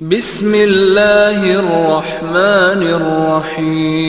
بسم اللہ الرحمن الرحیم۔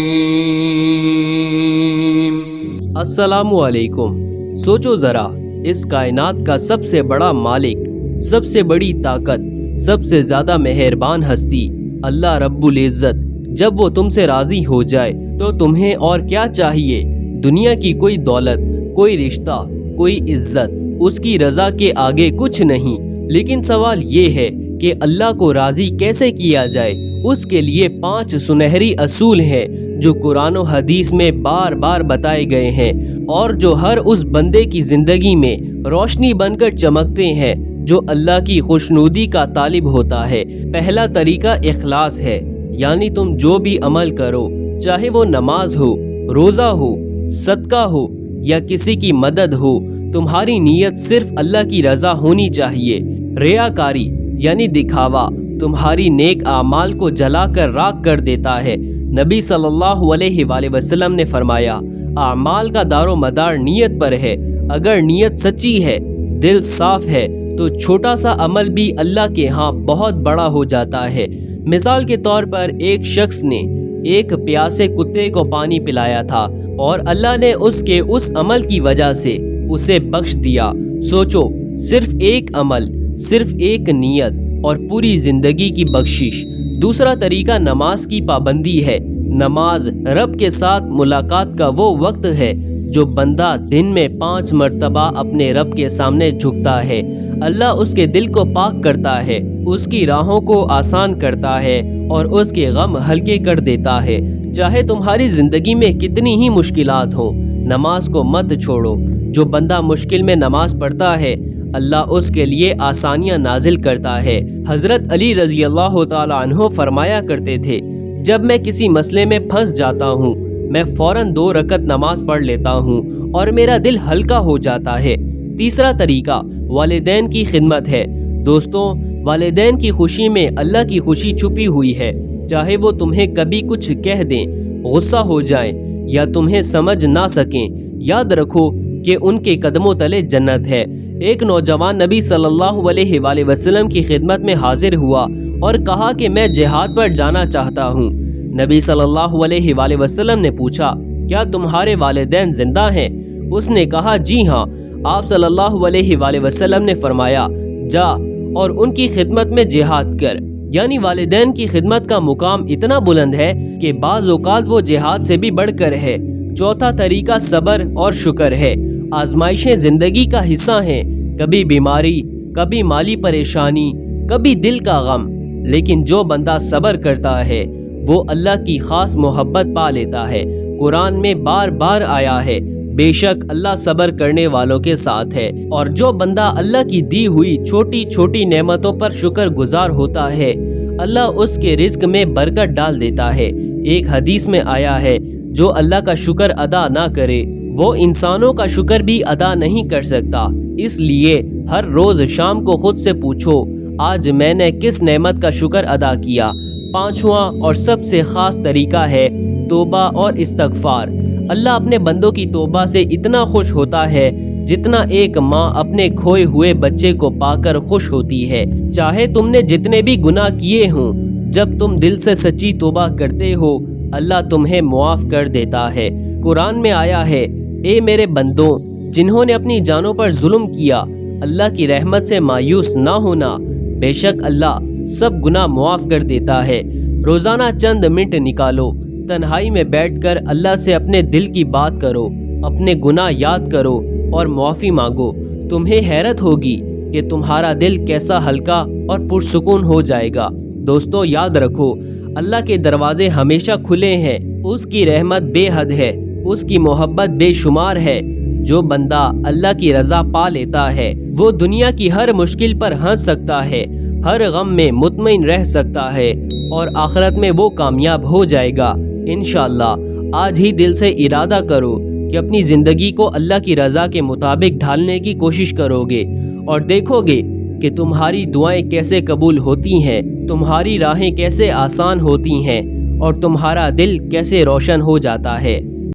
السلام علیکم۔ سوچو ذرا، اس کائنات کا سب سے بڑا مالک، سب سے بڑی طاقت، سب سے زیادہ مہربان ہستی اللہ رب العزت جب وہ تم سے راضی ہو جائے تو تمہیں اور کیا چاہیے؟ دنیا کی کوئی دولت، کوئی رشتہ، کوئی عزت، اس کی رضا کے آگے کچھ نہیں۔ لیکن سوال یہ ہے کہ اللہ کو راضی کیسے کیا جائے؟ اس کے لیے 5 سنہری اصول ہیں جو قرآن و حدیث میں بار بار بتائے گئے ہیں اور جو ہر اس بندے کی زندگی میں روشنی بن کر چمکتے ہیں جو اللہ کی خوشنودی کا طالب ہوتا ہے۔ پہلا طریقہ اخلاص ہے، یعنی تم جو بھی عمل کرو، چاہے وہ نماز ہو، روزہ ہو، صدقہ ہو یا کسی کی مدد ہو، تمہاری نیت صرف اللہ کی رضا ہونی چاہیے۔ ریاکاری یعنی دکھاوا تمہاری نیک اعمال کو جلا کر راکھ کر دیتا ہے۔ نبی صلی اللہ علیہ وآلہ وسلم نے فرمایا، اعمال کا دار و مدار نیت پر ہے۔ اگر نیت سچی ہے، دل صاف ہے تو چھوٹا سا عمل بھی اللہ کے ہاں بہت بڑا ہو جاتا ہے۔ مثال کے طور پر ایک شخص نے ایک پیاسے کتے کو پانی پلایا تھا اور اللہ نے اس کے اس عمل کی وجہ سے اسے بخش دیا۔ سوچو، صرف ایک عمل، صرف ایک نیت اور پوری زندگی کی بخشش۔ دوسرا طریقہ نماز کی پابندی ہے۔ نماز رب کے ساتھ ملاقات کا وہ وقت ہے جو بندہ دن میں 5 مرتبہ اپنے رب کے سامنے جھکتا ہے۔ اللہ اس کے دل کو پاک کرتا ہے، اس کی راہوں کو آسان کرتا ہے اور اس کے غم ہلکے کر دیتا ہے۔ چاہے تمہاری زندگی میں کتنی ہی مشکلات ہوں، نماز کو مت چھوڑو۔ جو بندہ مشکل میں نماز پڑھتا ہے، اللہ اس کے لیے آسانیاں نازل کرتا ہے۔ حضرت علی رضی اللہ تعالیٰ عنہ فرمایا کرتے تھے، جب میں کسی مسئلے میں پھنس جاتا ہوں، میں فوراً 2 رکعت نماز پڑھ لیتا ہوں اور میرا دل ہلکا ہو جاتا ہے۔ تیسرا طریقہ والدین کی خدمت ہے۔ دوستوں، والدین کی خوشی میں اللہ کی خوشی چھپی ہوئی ہے۔ چاہے وہ تمہیں کبھی کچھ کہہ دیں، غصہ ہو جائیں یا تمہیں سمجھ نہ سکیں، یاد رکھو کہ ان کے قدموں تلے جنت ہے۔ ایک نوجوان نبی صلی اللہ علیہ وآلہ وسلم کی خدمت میں حاضر ہوا اور کہا کہ میں جہاد پر جانا چاہتا ہوں۔ نبی صلی اللہ علیہ وآلہ وسلم نے پوچھا، کیا تمہارے والدین زندہ ہیں؟ اس نے کہا، جی ہاں۔ آپ صلی اللہ علیہ وآلہ وسلم نے فرمایا، جا اور ان کی خدمت میں جہاد کر۔ یعنی والدین کی خدمت کا مقام اتنا بلند ہے کہ بعض اوقات وہ جہاد سے بھی بڑھ کر ہے۔ چوتھا طریقہ صبر اور شکر ہے۔ آزمائشیں زندگی کا حصہ ہیں، کبھی بیماری، کبھی مالی پریشانی، کبھی دل کا غم، لیکن جو بندہ صبر کرتا ہے وہ اللہ کی خاص محبت پا لیتا ہے۔ قرآن میں بار بار آیا ہے، بے شک اللہ صبر کرنے والوں کے ساتھ ہے۔ اور جو بندہ اللہ کی دی ہوئی چھوٹی چھوٹی نعمتوں پر شکر گزار ہوتا ہے، اللہ اس کے رزق میں برکت ڈال دیتا ہے۔ ایک حدیث میں آیا ہے، جو اللہ کا شکر ادا نہ کرے وہ انسانوں کا شکر بھی ادا نہیں کر سکتا۔ اس لیے ہر روز شام کو خود سے پوچھو، آج میں نے کس نعمت کا شکر ادا کیا؟ 5واں اور سب سے خاص طریقہ ہے توبہ اور استغفار۔ اللہ اپنے بندوں کی توبہ سے اتنا خوش ہوتا ہے جتنا ایک ماں اپنے کھوئے ہوئے بچے کو پا کر خوش ہوتی ہے۔ چاہے تم نے جتنے بھی گناہ کیے ہوں، جب تم دل سے سچی توبہ کرتے ہو، اللہ تمہیں معاف کر دیتا ہے۔ قرآن میں آیا ہے، اے میرے بندوں، جنہوں نے اپنی جانوں پر ظلم کیا، اللہ کی رحمت سے مایوس نہ ہونا، بے شک اللہ سب گناہ معاف کر دیتا ہے۔ روزانہ چند منٹ نکالو، تنہائی میں بیٹھ کر اللہ سے اپنے دل کی بات کرو، اپنے گناہ یاد کرو اور معافی مانگو۔ تمہیں حیرت ہوگی کہ تمہارا دل کیسا ہلکا اور پرسکون ہو جائے گا۔ دوستو، یاد رکھو، اللہ کے دروازے ہمیشہ کھلے ہیں، اس کی رحمت بے حد ہے، اس کی محبت بے شمار ہے۔ جو بندہ اللہ کی رضا پا لیتا ہے وہ دنیا کی ہر مشکل پر ہنس سکتا ہے، ہر غم میں مطمئن رہ سکتا ہے اور آخرت میں وہ کامیاب ہو جائے گا انشاءاللہ۔ آج ہی دل سے ارادہ کرو کہ اپنی زندگی کو اللہ کی رضا کے مطابق ڈھالنے کی کوشش کرو گے اور دیکھو گے کہ تمہاری دعائیں کیسے قبول ہوتی ہیں، تمہاری راہیں کیسے آسان ہوتی ہیں اور تمہارا دل کیسے روشن ہو جاتا ہے۔